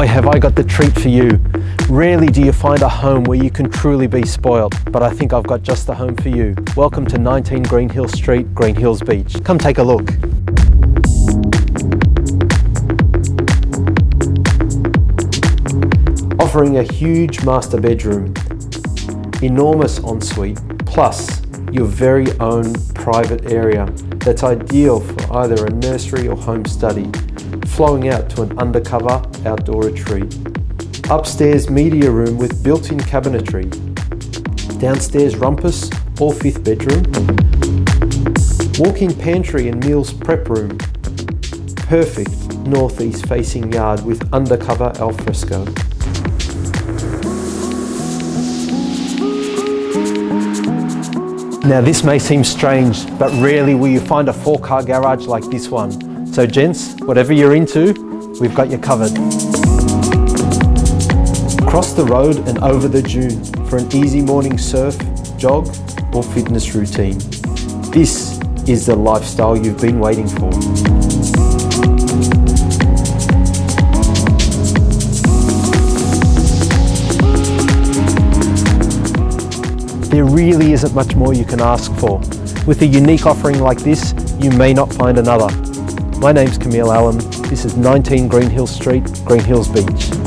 Boy, have I got the treat for you. Rarely do you find a home where you can truly be spoiled, but I think I've got just the home for you. Welcome to 19 Greenhills Street, Greenhills Beach. Come take a look. Offering a huge master bedroom, enormous ensuite, plus your very own private area that's ideal for either a nursery or home study, flowing out to an undercover outdoor retreat. Upstairs media room with built-in cabinetry. Downstairs rumpus or fifth bedroom. Walk-in pantry and meals prep room. Perfect northeast facing yard with undercover alfresco. Now this may seem strange, but rarely will you find a 4-car garage like this one. So gents, whatever you're into, we've got you covered. Cross the road and over the dune for an easy morning surf, jog or fitness routine. This is the lifestyle you've been waiting for. There really isn't much more you can ask for. With a unique offering like this, you may not find another. My name's Camille Allen. This is 19 Greenhills Street, Greenhills Beach.